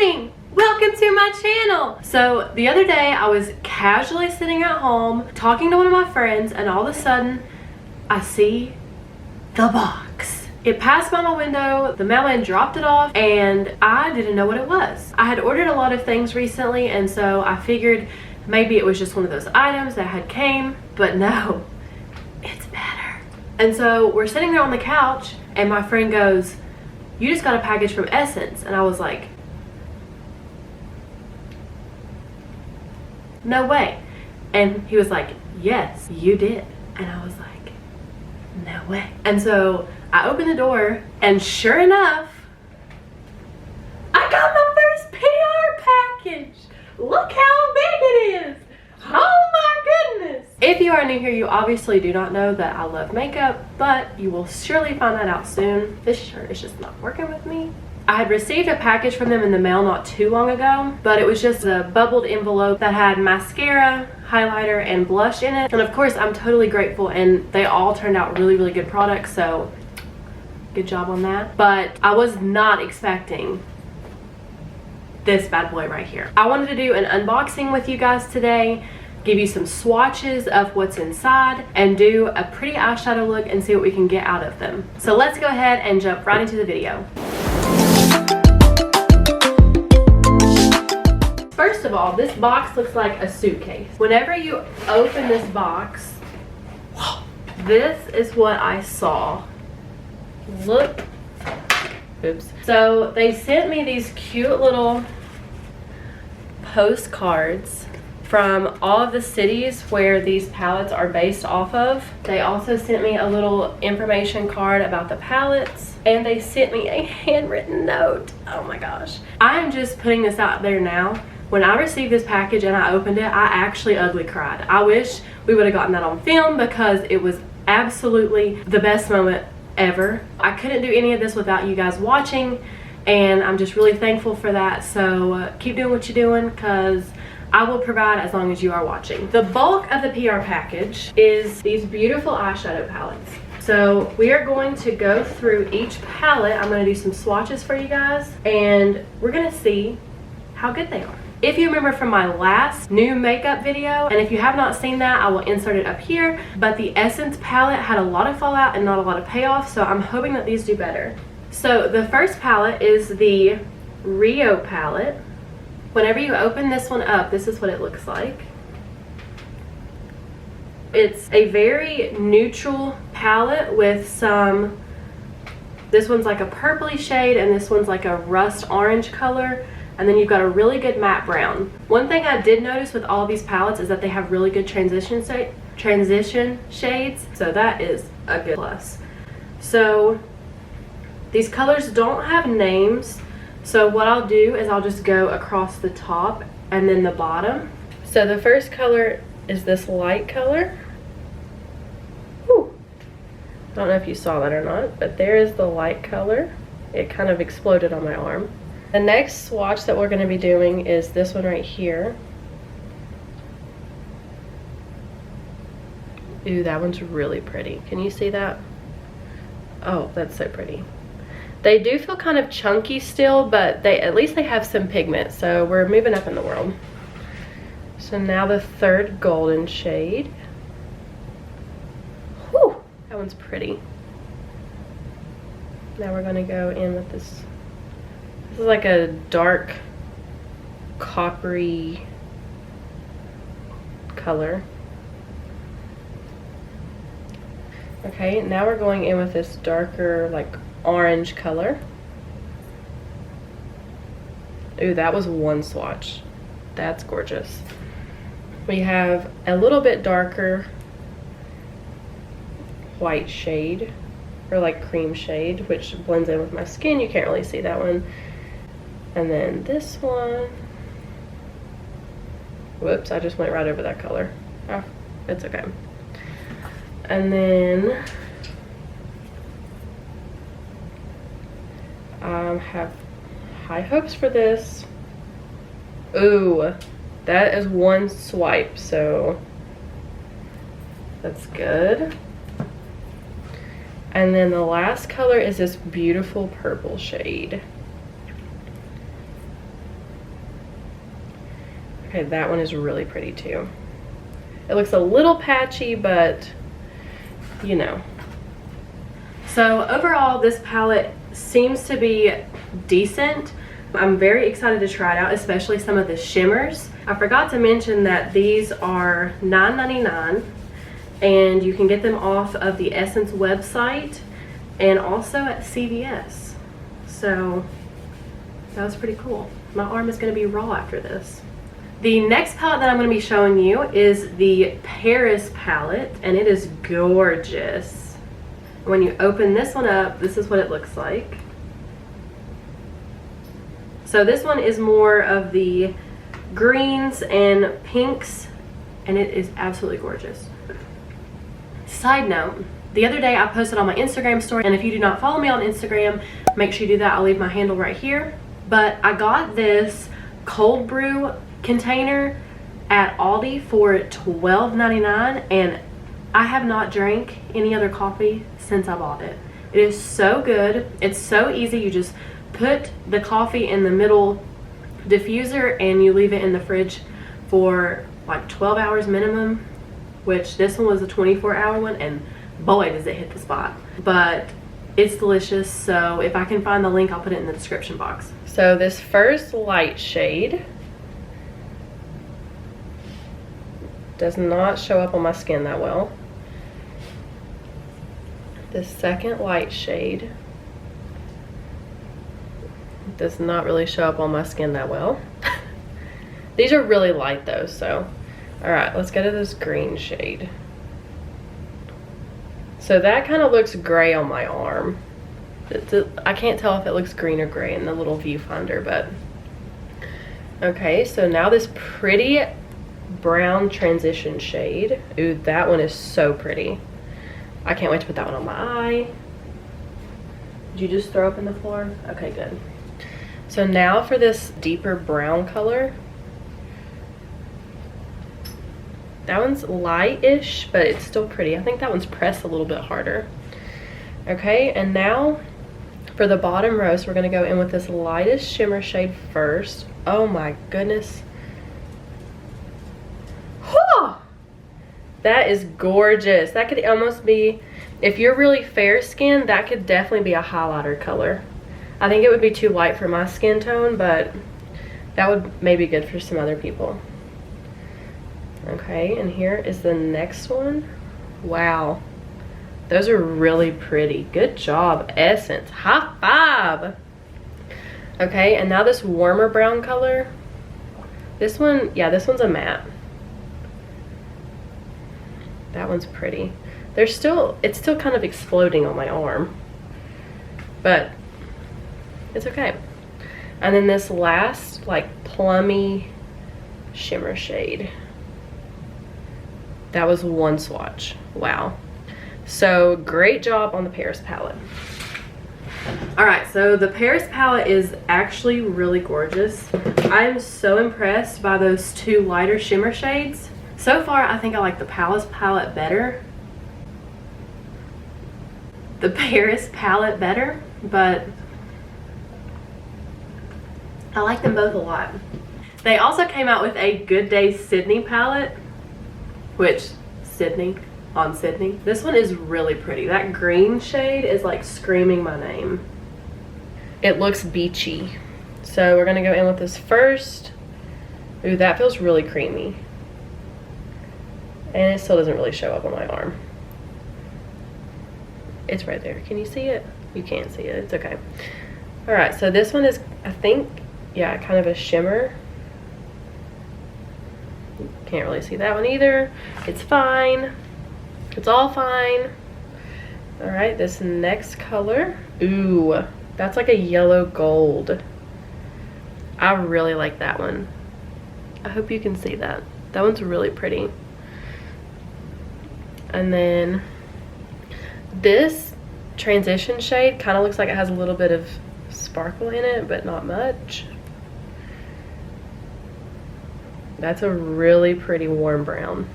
morning! Welcome to my channel! So the other day I was casually sitting at home talking to one of my friends, and all of a sudden I see the box. It passed by my window, the mailman dropped it off, and I didn't know what it was. I had ordered a lot of things recently, and so I figured maybe it was just one of those items that had came, but no, it's better. And so we're sitting there on the couch and my friend goes, "You just got a package from Essence." And I was like, "No way." And he was like, "Yes, you did." And I was like, "No way." And so I opened the door, and sure enough, I got my first PR package. Look how big it is. Oh my goodness. If you are new here, you obviously do not know that I love makeup, but you will surely find that out soon. This shirt is just not working with me. I had received a package from them in the mail not too long ago, but it was just a bubbled envelope that had mascara, highlighter, and blush in it. And of course, I'm totally grateful, and they all turned out really good products, so good job on that. But I was not expecting this bad boy right here. I wanted to do an unboxing with you guys today, give you some swatches of what's inside, and do a pretty eyeshadow look and see what we can get out of them. So let's go ahead and jump right into the video. First of all, this box looks like a suitcase. Whenever you open this box, this is what I saw. Look. Oops. So they sent me these cute little postcards from all of the cities where these palettes are based off of. They also sent me a little information card about the palettes, and they sent me a handwritten note. Oh my gosh. I'm just putting this out there now. When I received this package and I opened it, I actually ugly cried. I wish we would have gotten that on film because it was absolutely the best moment ever. I couldn't do any of this without you guys watching, and I'm just really thankful for that. So keep doing what you're doing, because I will provide as long as you are watching. The bulk of the PR package is these beautiful eyeshadow palettes. So we are going to go through each palette. I'm going to do some swatches for you guys, and we're going to see how good they are. If you remember from my last new makeup video, and if you have not seen that, I will insert it up here, but the Essence palette had a lot of fallout and not a lot of payoff, so I'm hoping that these do better. So the first palette is the Rio palette. Whenever you open this one up, this is what it looks like. It's a very neutral palette with some, this one's like a purpley shade and this one's like a rust orange color. And then you've got a really good matte brown. One thing I did notice with all of these palettes is that they have really good transition shades. So that is a good plus. So these colors don't have names. So what I'll do is I'll just go across the top and then the bottom. So the first color is this light color. Whew. I don't know if you saw that or not, but there is the light color. It kind of exploded on my arm. The next swatch that we're going to be doing is this one right here. Ooh, that one's really pretty. Can you see that? Oh, that's so pretty. They do feel kind of chunky still, but at least they have some pigment, so we're moving up in the world. So now the third golden shade. Whew, that one's pretty. Now we're going to go in with this. This is like a dark coppery color. Okay, now we're going in with this darker like orange color. Ooh, that was one swatch. That's gorgeous. We have a little bit darker white shade, or like cream shade, which blends in with my skin. You can't really see that one. And then this one, whoops, I just went right over that color. Oh, it's okay. And then I have high hopes for this. Ooh, that is one swipe, so that's good. And then the last color is this beautiful purple shade. Okay, that one is really pretty too. It looks a little patchy, but you know. So overall, this palette seems to be decent. I'm very excited to try it out, especially some of the shimmers. I forgot to mention that these are $9.99 and you can get them off of the Essence website and also at CVS. So that was pretty cool. My arm is going to be raw after this. The next palette that I'm going to be showing you is the Paris palette, and it is gorgeous. When you open this one up, this is what it looks like. So this one is more of the greens and pinks, and it is absolutely gorgeous. Side note, the other day I posted on my Instagram story, and if you do not follow me on Instagram, make sure you do that. I'll leave my handle right here. But I got this cold brew container at Aldi for $12.99, and I have not drank any other coffee since I bought it. It is so good. It's so easy. You just put the coffee in the middle diffuser and you leave it in the fridge for like 12 hours minimum, which this one was a 24-hour one, and boy does it hit the spot. But it's delicious, so if I can find the link, I'll put it in the description box. So this first light shade does not show up on my skin that well. The second light shade does not really show up on my skin that well. These are really light though, so. All right, let's go to this green shade. So that kind of looks gray on my arm. I can't tell if it looks green or gray in the little viewfinder, but. Okay, so now this pretty brown transition shade. Ooh, that one is so pretty. I can't wait to put that one on my eye. Did you just throw up in the floor? Okay, good. So now for this deeper brown color. That one's light-ish, but it's still pretty. I think that one's pressed a little bit harder. Okay, and now for the bottom row, so we're gonna go in with this lightest shimmer shade first. Oh my goodness. That is gorgeous. That could almost be, if you're really fair skinned, that could definitely be a highlighter color. I think it would be too light for my skin tone, but that would maybe be good for some other people. Okay, and here is the next one. Wow, those are really pretty. Good job, Essence. High five. Okay, and now this warmer brown color. This one, yeah, this one's a matte. That one's pretty. It's still kind of exploding on my arm, but it's okay. And then this last like plummy shimmer shade. That was one swatch. Wow. So great job on the Paris palette. All right, so the Paris palette is actually really gorgeous. I'm so impressed by those two lighter shimmer shades. So far, I think I like the Paris palette better. The Paris palette better, but I like them both a lot. They also came out with a Good Day Sydney palette, which, Sydney on Sydney. This one is really pretty. That green shade is like screaming my name. It looks beachy. So we're gonna go in with this first. Ooh, that feels really creamy. And it still doesn't really show up on my arm. It's right there. Can you see it? You can't see it. It's okay. All right, so this one is, I think, yeah, kind of a shimmer. Can't really see that one either. It's fine. It's all fine. All right, this next color. Ooh, that's like a yellow gold. I really like that one. I hope you can see that. That one's really pretty. And then this transition shade kind of looks like it has a little bit of sparkle in it, but not much. That's a really pretty warm brown.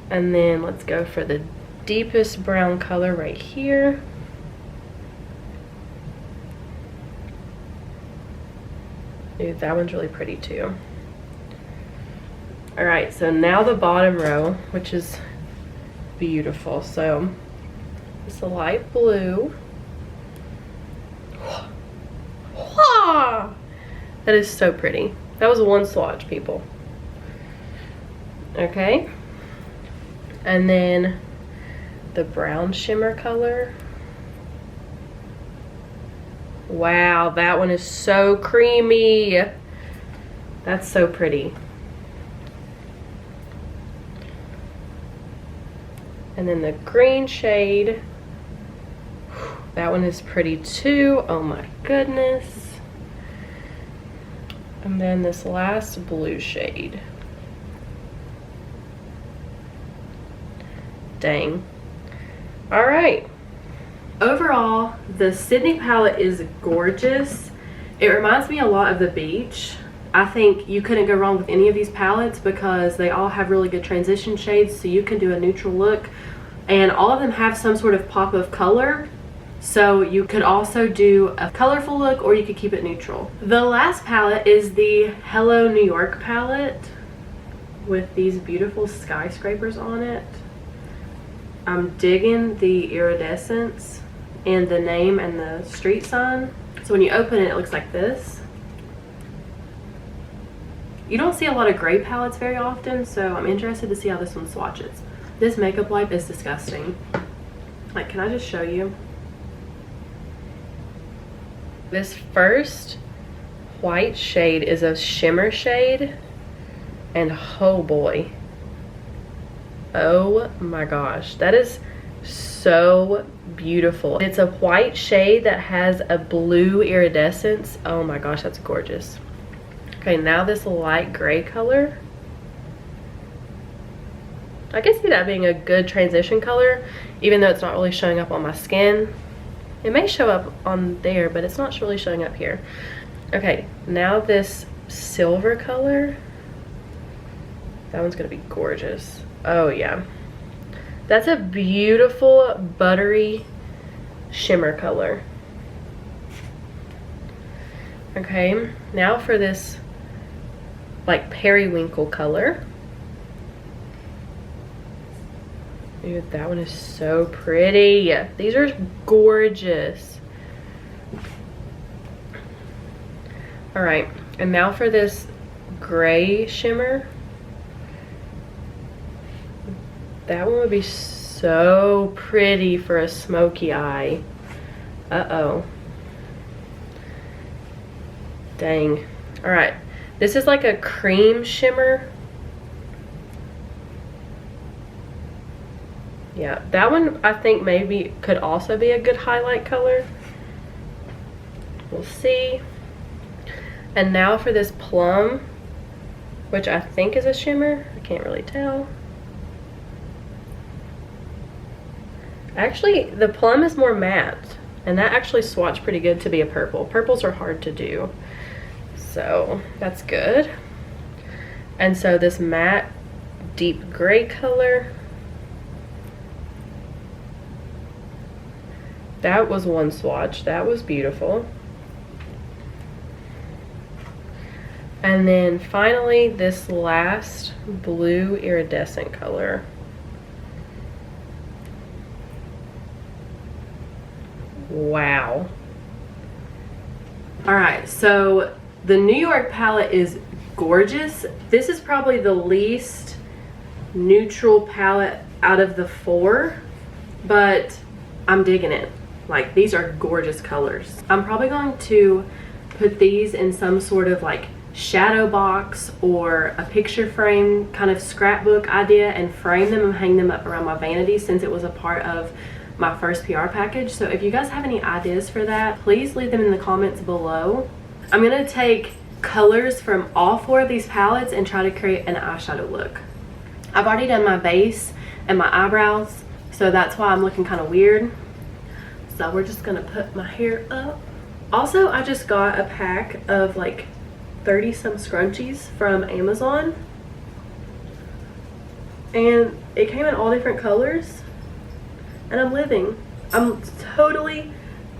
And then let's go for the deepest brown color right here. Ooh, that one's really pretty too. All right, so now the bottom row, which is beautiful. So it's a light blue. That is so pretty. That was one swatch, people. Okay. And then the brown shimmer color. Wow, that one is so creamy. That's so pretty. And then the green shade. That one is pretty too. Oh my goodness. And then this last blue shade. Dang. All right. Overall, the Sydney palette is gorgeous. It reminds me a lot of the beach. I think you couldn't go wrong with any of these palettes because they all have really good transition shades, so you can do a neutral look. And all of them have some sort of pop of color. So you could also do a colorful look or you could keep it neutral. The last palette is the Hello New York palette with these beautiful skyscrapers on it. I'm digging the iridescence and the name and the street sign. So when you open it, it looks like this. You don't see a lot of gray palettes very often, so I'm interested to see how this one swatches. This makeup wipe is disgusting. Like, can I just show you? This first white shade is a shimmer shade, and oh boy. Oh my gosh, that is so beautiful. It's a white shade that has a blue iridescence. Oh my gosh, that's gorgeous. Okay, now this light gray color. I can see that being a good transition color, even though it's not really showing up on my skin. It may show up on there, but it's not really showing up here. Okay, now this silver color. That one's gonna be gorgeous. Oh yeah. That's a beautiful buttery shimmer color. Okay, now for this like periwinkle color. Dude, that one is so pretty. These are gorgeous. All right, and now for this gray shimmer. That one would be so pretty for a smoky eye. Uh-oh. Dang. All right, this is like a cream shimmer. Yeah, that one I think maybe could also be a good highlight color. We'll see. And now for this plum, which I think is a shimmer. I can't really tell. Actually, the plum is more matte, and that actually swatched pretty good to be a purple. Purples are hard to do, so that's good. And so this matte deep gray color, that was one swatch. That was beautiful. And then finally, this last blue iridescent color. Wow. All right, so the New York palette is gorgeous. This is probably the least neutral palette out of the four, but I'm digging it. Like, these are gorgeous colors. I'm probably going to put these in some sort of like shadow box or a picture frame kind of scrapbook idea and frame them and hang them up around my vanity, since it was a part of my first PR package. So if you guys have any ideas for that, please leave them in the comments below. I'm gonna take colors from all four of these palettes and try to create an eyeshadow look. I've already done my base and my eyebrows, so that's why I'm looking kind of weird. So we're just gonna put my hair up. Also, I just got a pack of like 30 some scrunchies from Amazon, and it came in all different colors, and I'm living. I'm totally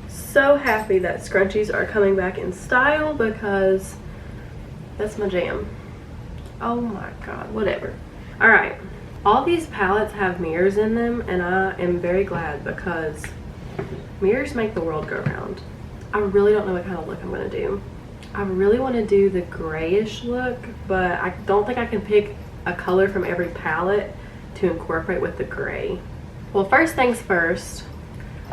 so happy that scrunchies are coming back in style, because that's my jam. Oh my god, whatever. Alright, all these palettes have mirrors in them, and I am very glad because mirrors make the world go round. I really don't know what kind of look I'm going to do. I really want to do the grayish look, but I don't think I can pick a color from every palette to incorporate with the gray. Well, first things first,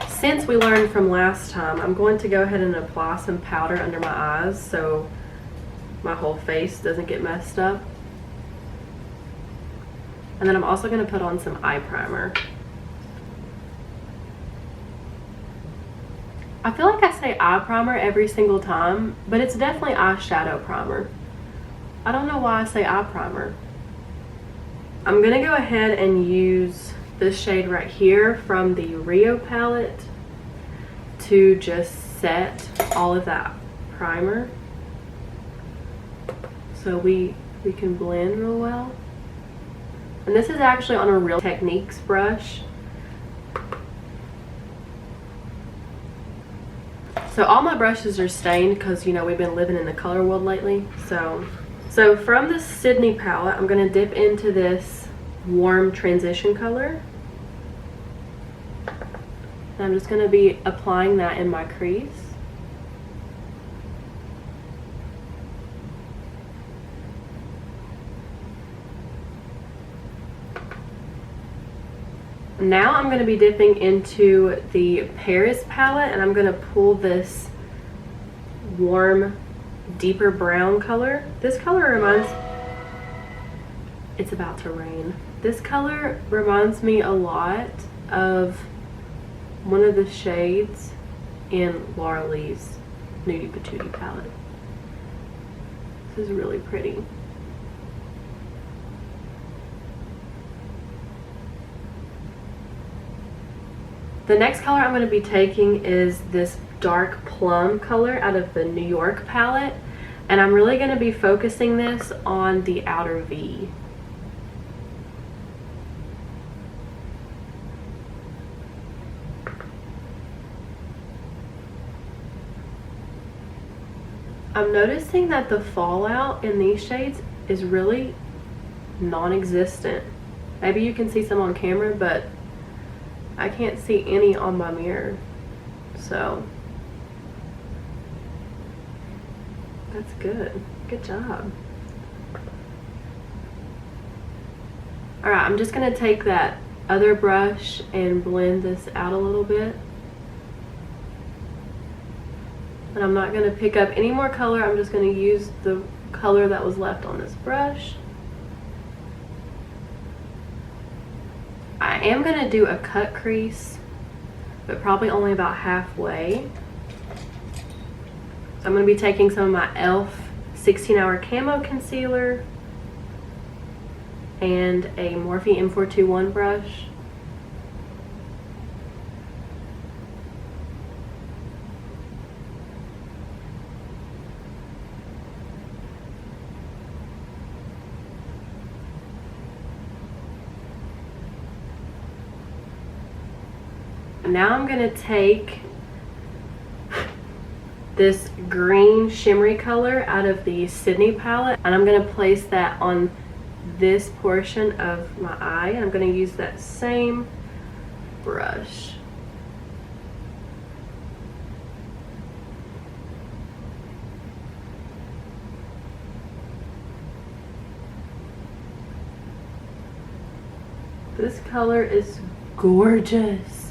since we learned from last time, I'm going to go ahead and apply some powder under my eyes so my whole face doesn't get messed up. And then I'm also going to put on some eye primer. I feel like I say eye primer every single time, but it's definitely eyeshadow primer. I don't know why I say eye primer. I'm going to go ahead and use this shade right here from the Rio palette to just set all of that primer so we can blend real well. And this is actually on a Real Techniques brush. So all my brushes are stained because, you know, we've been living in the color world lately. So from the Sydney palette, I'm going to dip into this warm transition color. And I'm just going to be applying that in my crease. Now I'm going to be dipping into the Paris palette, and I'm going to pull this warm, deeper brown color. This color reminds... It's about to rain. This color reminds me a lot of one of the shades in Laura Lee's Nudie Patootie palette. This is really pretty. The next color I'm going to be taking is this dark plum color out of the New York palette, and I'm really going to be focusing this on the outer V. I'm noticing that the fallout in these shades is really non-existent. Maybe you can see some on camera, but I can't see any on my mirror, so that's good. Good job. Alright, I'm just going to take that other brush and blend this out a little bit. And I'm not going to pick up any more color. I'm just going to use the color that was left on this brush. I am going to do a cut crease, but probably only about halfway. So I'm going to be taking some of my e.l.f. 16-hour camo concealer and a Morphe M421 brush. Now I'm going to take this green shimmery color out of the Sydney palette, and I'm going to place that on this portion of my eye. I'm going to use that same brush. This color is gorgeous.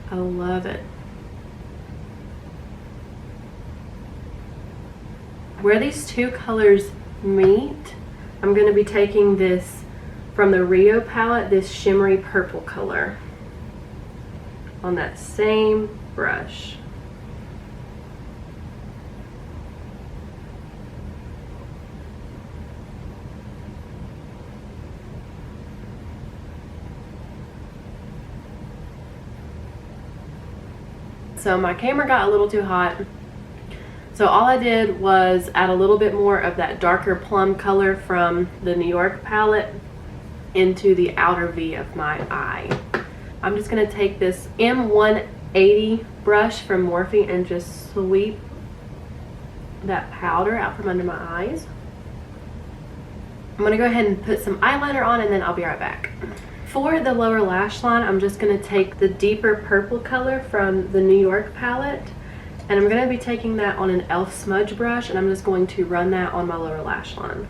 I love it. Where these two colors meet, I'm going to be taking this from the Rio palette, this shimmery purple color on that same brush. So my camera got a little too hot, so all I did was add a little bit more of that darker plum color from the New York palette into the outer V of my eye. I'm just going to take this M180 brush from Morphe and just sweep that powder out from under my eyes. I'm gonna go ahead and put some eyeliner on and then I'll be right back. For the lower lash line, I'm just gonna take the deeper purple color from the New York palette, and I'm gonna be taking that on an e.l.f. smudge brush, and I'm just going to run that on my lower lash line.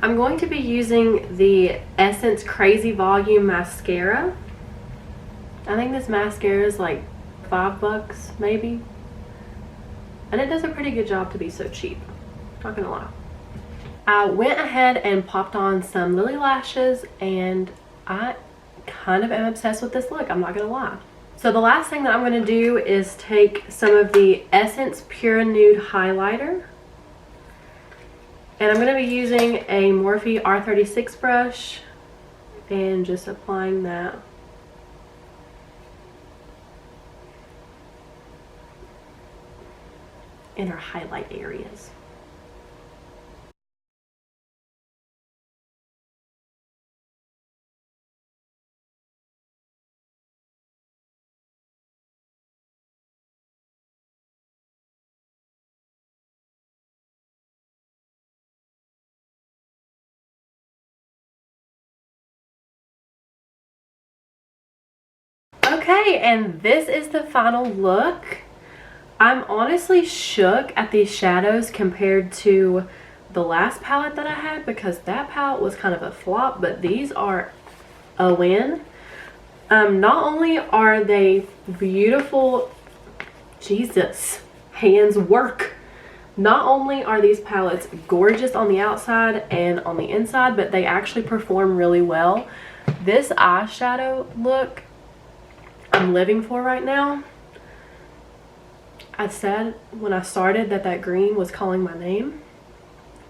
I'm going to be using the Essence Crazy Volume Mascara. I think this mascara is like $5 maybe. And it does a pretty good job to be so cheap. Not gonna lie. I went ahead and popped on some Lily lashes, and I kind of am obsessed with this look, I'm not gonna lie. So the last thing that I'm gonna do is take some of the Essence Pure Nude highlighter. And I'm going to be using a Morphe R36 brush and just applying that in our highlight areas. Okay, and this is the final look. I'm honestly shook at these shadows compared to the last palette that I had, because that palette was kind of a flop, but these are a win. Not only are they beautiful, Jesus, hands work. Not only are these palettes gorgeous on the outside and on the inside, but they actually perform really well. This eyeshadow look I'm living for right now. I said when I started that green was calling my name,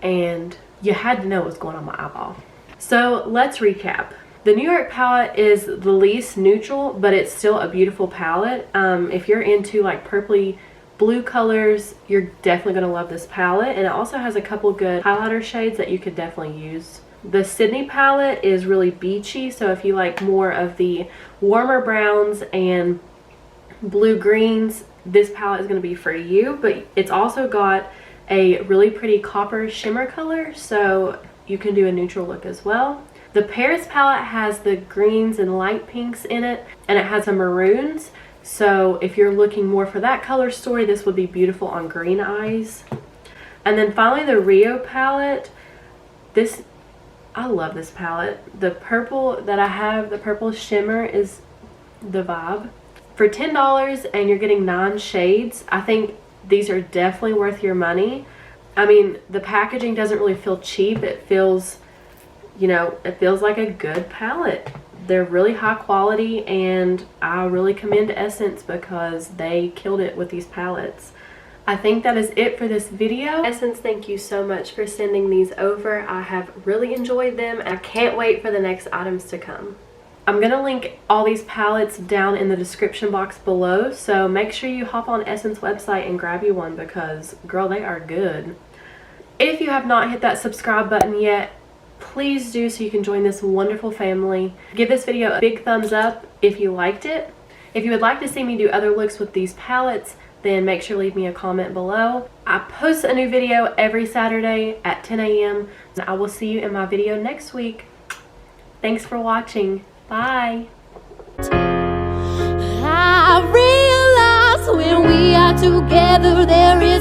and you had to know what was going on my eyeball. So let's recap. The New York palette is the least neutral, but it's still a beautiful palette. If you're into like purpley blue colors, you're definitely going to love this palette, and it also has a couple good highlighter shades that you could definitely use. The Sydney palette is really beachy, so if you like more of the warmer browns and blue greens, this palette is going to be for you. But it's also got a really pretty copper shimmer color, so you can do a neutral look as well. The Paris palette has the greens and light pinks in it, and it has some maroons, so if you're looking more for that color story, this would be beautiful on green eyes. And then finally, the Rio palette. I love this palette. The purple that I have, the purple shimmer, is the vibe. For $10 and you're getting 9 shades, I think these are definitely worth your money. I mean, the packaging doesn't really feel cheap. It feels, you know, it feels like a good palette. They're really high quality, and I really commend Essence because they killed it with these palettes. I think that is it for this video. Essence, thank you so much for sending these over. I have really enjoyed them, and I can't wait for the next items to come. I'm going to link all these palettes down in the description box below, so make sure you hop on Essence website and grab you one because, girl, they are good. If you have not hit that subscribe button yet, please do so you can join this wonderful family. Give this video a big thumbs up if you liked it. If you would like to see me do other looks with these palettes, then make sure to leave me a comment below. I post a new video every Saturday at 10 a.m. I will see you in my video next week. Thanks for watching. Bye. I realize when we are together there is